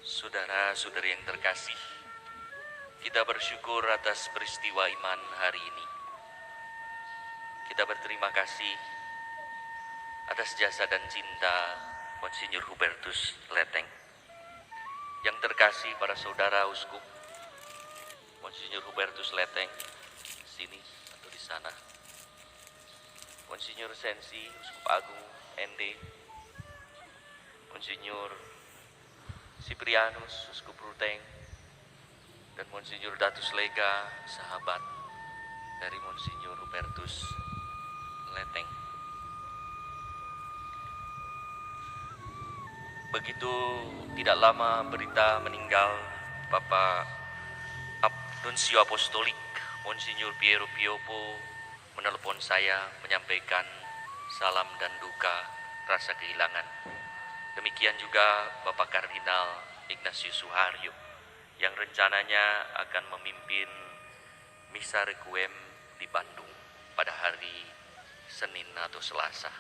Saudara-saudari yang terkasih, kita bersyukur atas peristiwa iman hari ini. Kita berterima kasih atas jasa dan cinta Monsinyur Hubertus Leteng. Yang terkasih para saudara uskup, Monsinyur Hubertus Leteng, sini atau di sana. Monsinyur Sensi, Uskup Agung ND, Monsinyur Siprianus, Uskup Ruteng, dan Monsinyur Datus Lega, sahabat dari Monsinyur Hubertus Leteng. Begitu tidak lama berita meninggal Bapak Nuncio Apostolik Monsinyur Piero Piopo menelepon saya menyampaikan salam dan duka rasa kehilangan. Demikian juga Bapak Kardinal Ignatius Suharyo yang rencananya akan memimpin Misa Requiem di Bandung pada hari Senin atau Selasa.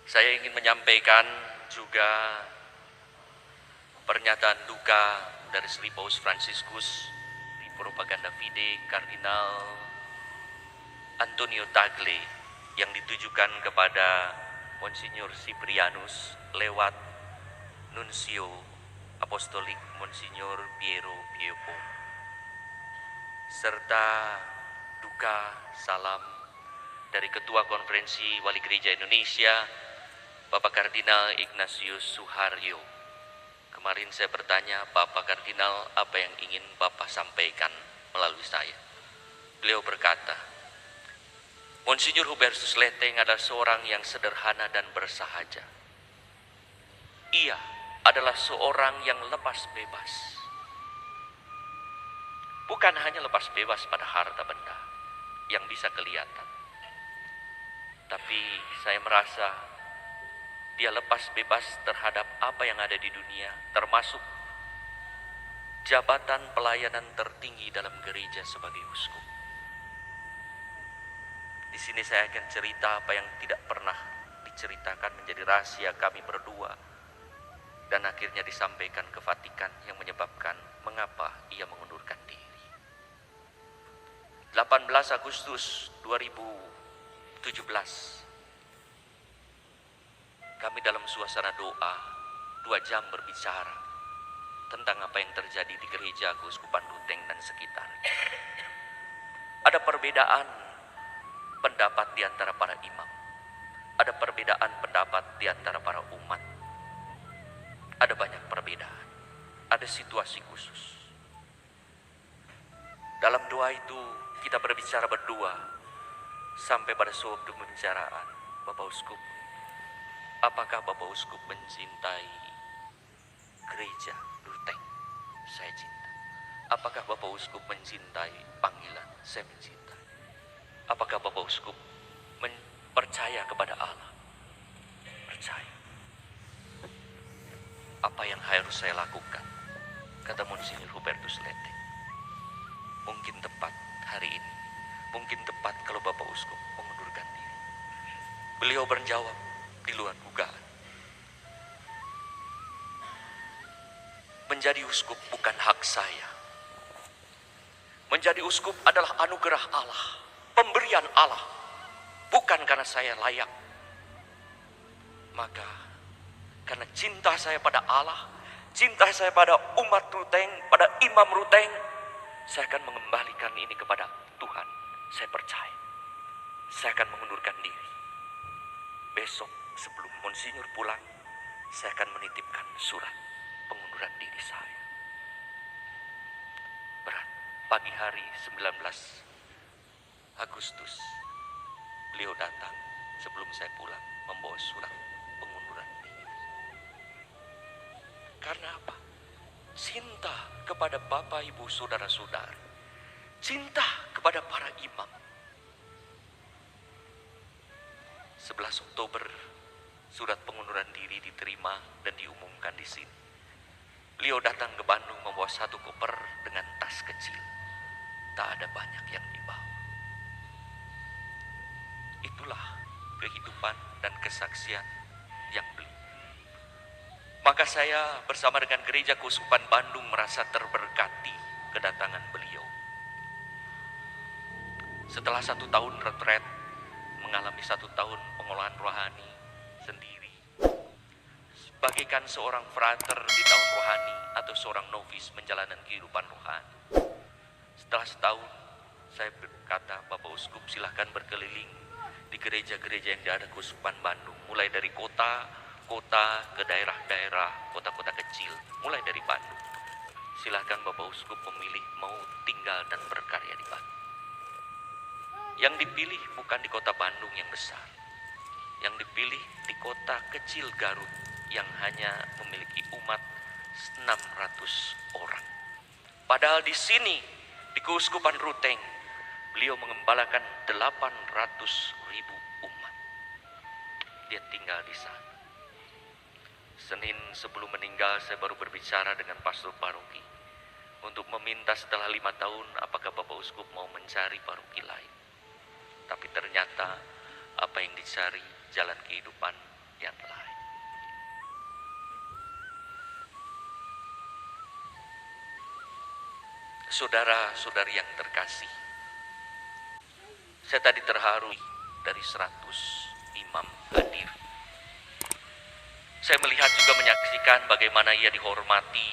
Saya ingin menyampaikan juga pernyataan duka dari Sri Paus Franciscus di Propaganda Fide Kardinal Antonio Tagle yang ditujukan kepada Monsinyur Siprianus lewat Nuncio Apostolik Monsinyur Piero Piopo, serta duka salam dari Ketua Konferensi Wali Gereja Indonesia Bapak Kardinal Ignatius Suharyo. Kemarin saya bertanya, Bapak Kardinal, apa yang ingin Bapak sampaikan melalui saya? Beliau berkata, Monsinyur Hubertus Leteng adalah seorang yang sederhana dan bersahaja. Ia adalah seorang yang lepas bebas. Bukan hanya lepas bebas pada harta benda yang bisa kelihatan, tapi saya merasa dia lepas bebas terhadap apa yang ada di dunia, termasuk jabatan pelayanan tertinggi dalam gereja sebagai uskup. Di sini saya akan cerita apa yang tidak pernah diceritakan menjadi rahasia kami berdua dan akhirnya disampaikan ke Vatikan yang menyebabkan mengapa ia mengundurkan diri. 18 Agustus 2017, kami dalam suasana doa 2 jam berbicara tentang apa yang terjadi di gereja Keuskupan Ruteng dan sekitarnya. Ada perbedaan pendapat di antara para imam. Ada perbedaan pendapat di antara para umat. Ada banyak perbedaan. Ada situasi khusus. Dalam doa itu kita berbicara berdua sampai pada suatu pembicaraan, Bapak Uskup, apakah Bapak Uskup mencintai gereja Ruteng? Saya cinta. Apakah Bapak Uskup mencintai panggilan? Saya mencintai. Apakah Bapak Uskup percaya kepada Allah? Percaya. Apa yang harus saya lakukan? Kata Monsinyur Hubertus Leteng. Mungkin tepat hari ini. Mungkin tepat kalau Bapak Uskup mengundurkan diri. Beliau menjawab di luar dugaan. Menjadi uskup bukan hak saya. Menjadi uskup adalah anugerah Allah, pemberian Allah, bukan karena saya layak. Maka karena cinta saya pada Allah, cinta saya pada umat Ruteng, pada imam Ruteng, saya akan mengembalikan ini kepada Tuhan. Saya percaya. Saya akan mengundurkan diri. Besok sebelum Monsinyur pulang, saya akan menitipkan surat pengunduran diri saya. Berat. Pagi hari 19 Agustus, beliau datang sebelum saya pulang membawa surat pengunduran diri. Karena apa? Cinta kepada Bapak, Ibu, Saudara-saudari. Cinta kepada para imam. 11 Oktober, surat pengunduran diri diterima dan diumumkan di sini. Beliau datang ke Bandung membawa 1 koper dengan tas kecil. Tak ada banyak yang dibawa. Itulah kehidupan dan kesaksian yang beliau Maka saya bersama dengan Gereja Keuskupan Bandung merasa terberkati kedatangan beliau. Setelah 1 tahun retret, mengalami 1 tahun pengolahan rohani sendiri, bagaikan seorang frater di tahun rohani atau seorang novis menjalani kehidupan rohani. Setelah setahun, saya berkata, Bapak Uskup silahkan berkeliling di gereja-gereja yang ada Keuskupan Bandung, mulai dari kota ke daerah-daerah, kota-kota kecil, mulai dari Bandung. Silahkan Bapak Uskup memilih mau tinggal dan berkarya di Bandung. Yang dipilih bukan di kota Bandung yang besar, yang dipilih di kota kecil Garut yang hanya memiliki umat 600 orang. Padahal di sini, di Keuskupan Ruteng, beliau mengembalakan 800.000 umat. Dia tinggal di sana. Senin sebelum meninggal, saya baru berbicara dengan pastor paroki untuk meminta setelah 5 tahun apakah Bapak Uskup mau mencari paroki lain. Tapi ternyata apa yang dicari jalan kehidupan yang lain. Saudara-saudari yang terkasih, saya tadi terharu dari 100 imam hadir. Saya melihat juga menyaksikan bagaimana ia dihormati,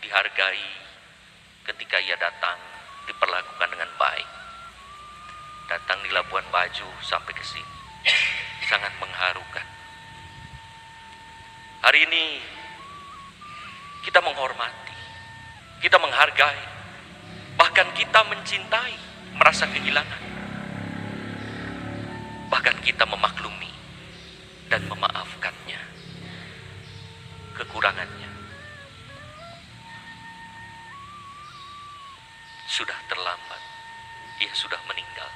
dihargai ketika ia datang, diperlakukan dengan baik. Datang di Labuan Bajo sampai ke sini, sangat mengharukan. Hari ini kita menghormati, kita menghargai, bahkan kita mencintai, merasa kehilangan. Bahkan kita memaklumi dan memaafkannya, kekurangannya. Sudah terlambat, ia sudah meninggal.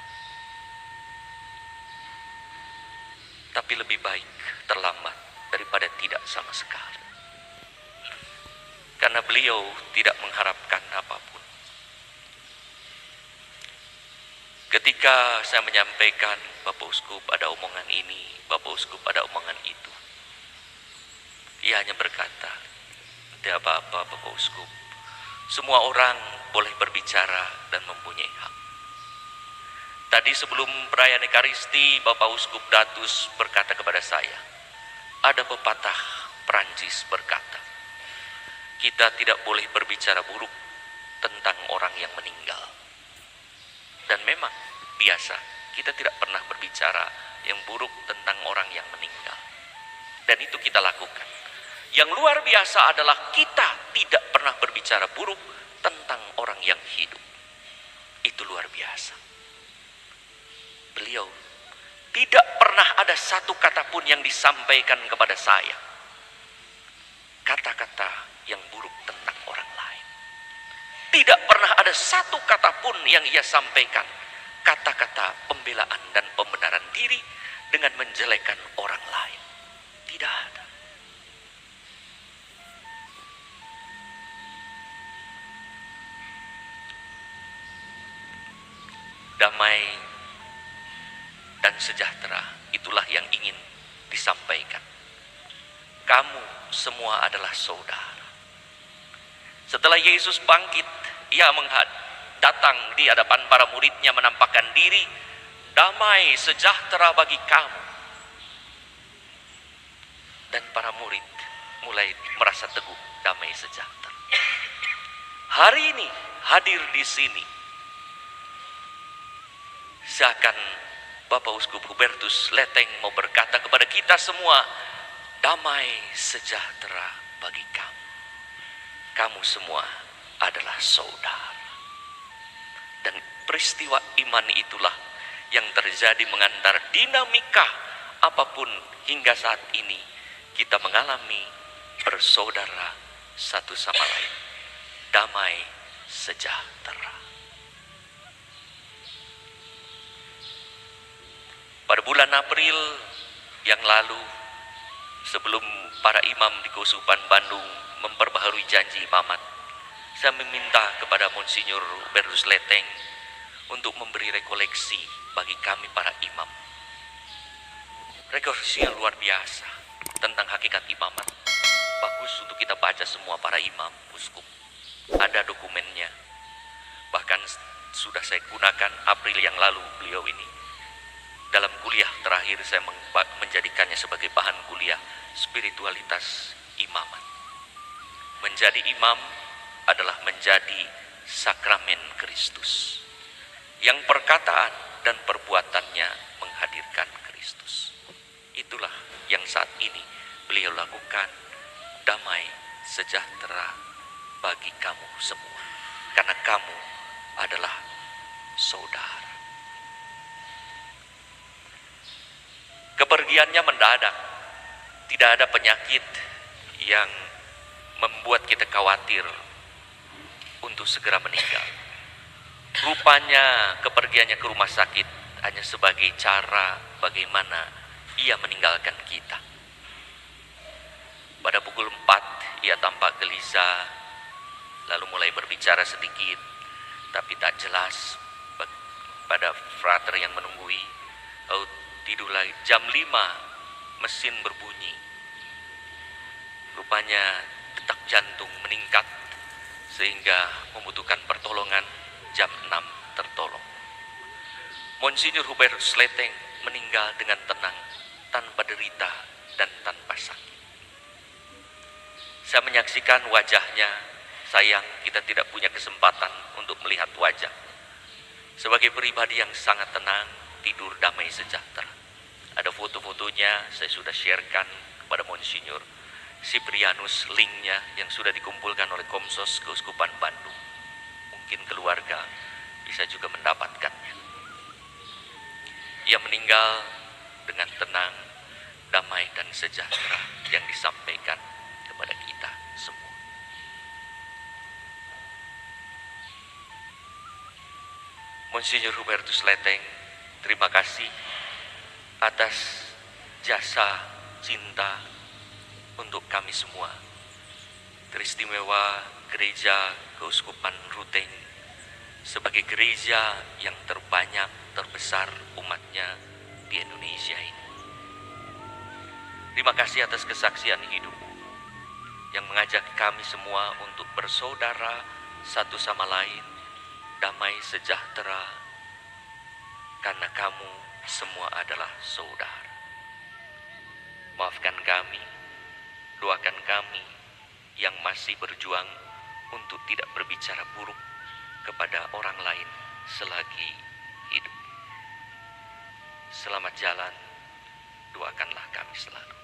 Tapi lebih baik terlambat daripada tidak sama sekali. Karena beliau tidak mengharapkan apapun. Ketika saya menyampaikan, Bapak Uskup ada omongan ini, Bapak Uskup ada omongan itu, ia hanya berkata, tidak apa-apa Bapak Uskup, semua orang boleh berbicara dan mempunyai hak. Tadi sebelum perayaan Ekaristi, Bapak Uskup Datus berkata kepada saya, ada pepatah Perancis berkata, kita tidak boleh berbicara buruk tentang orang yang meninggal. Dan memang biasa, kita tidak pernah berbicara yang buruk tentang orang yang meninggal. Dan itu kita lakukan. Yang luar biasa adalah kita tidak pernah berbicara buruk tentang orang yang hidup. Itu luar biasa. Beliau tidak pernah ada satu kata pun yang disampaikan kepada saya, kata-kata yang buruk tentang orang lain. Tidak pernah ada satu kata pun yang ia sampaikan, kata-kata pembelaan dan pembenaran diri dengan menjelekkan orang lain. Tidak ada. Damai dan sejahtera, itulah yang ingin disampaikan. Kamu semua adalah saudara. Setelah Yesus bangkit, ia datang di hadapan para muridnya menampakkan diri, damai sejahtera bagi kamu. Dan para murid mulai merasa teguh, damai sejahtera. Hari ini hadir di sini, seakan Bapak Uskup Hubertus Leteng mau berkata kepada kita semua, damai sejahtera bagi kamu. Kamu semua adalah saudara. Dan peristiwa iman itulah yang terjadi mengantar dinamika apapun hingga saat ini kita mengalami bersaudara satu sama lain. Damai sejahtera. Pada bulan April yang lalu, sebelum para imam di Keuskupan Bandung memperbaharui janji imamat, saya meminta kepada Monsinyur Hubertus Leteng untuk memberi rekoleksi bagi kami para imam. Rekoleksi yang luar biasa. tentang hakikat imamat, bagus untuk kita baca semua para imam, uskup. Ada dokumennya. Bahkan sudah saya gunakan April yang lalu beliau ini. Dalam kuliah terakhir saya menjadikannya sebagai bahan kuliah spiritualitas imamat. Menjadi imam adalah menjadi sakramen Kristus, yang perkataan dan perbuatannya menghadirkan Kristus. Itulah yang saat ini beliau lakukan, damai sejahtera bagi kamu semua, karena kamu adalah saudara. Kepergiannya mendadak, tidak ada penyakit yang membuat kita khawatir untuk segera meninggal. Rupanya kepergiannya ke rumah sakit hanya sebagai cara bagaimana ia meninggalkan kita. Pada pukul 4 ia tampak gelisah, lalu mulai berbicara sedikit, tapi tak jelas pada frater yang menunggui. Lalu tidur lagi. Jam 5 mesin berbunyi. Rupanya detak jantung meningkat sehingga membutuhkan pertolongan. Jam 6 tertolong. Monsinyur Hubertus Sleteng meninggal dengan tenang, tanpa derita dan tanpa sakit. Saya menyaksikan wajahnya. Sayang kita tidak punya kesempatan untuk melihat wajah. Sebagai pribadi yang sangat tenang, tidur damai sejahtera. Ada foto-fotonya, saya sudah sharekan kepada Monsinyur Siprianus, linknya yang sudah dikumpulkan oleh Komsos Keuskupan Bandung. Mungkin keluarga bisa juga mendapatkannya. Ia meninggal dengan tenang, damai dan sejahtera yang disampaikan kepada kita semua. Monsinyur Hubertus Sleteng, terima kasih atas jasa cinta untuk kami semua. Teristimewa Gereja Keuskupan Ruteng sebagai gereja yang terbanyak, terbesar umatnya di Indonesia ini. Terima kasih atas kesaksian hidup yang mengajak kami semua untuk bersaudara satu sama lain, damai sejahtera, karena kamu semua adalah saudara. Maafkan kami, doakan kami yang masih berjuang untuk tidak berbicara buruk kepada orang lain selagi hidup. Selamat jalan, doakanlah kami selalu.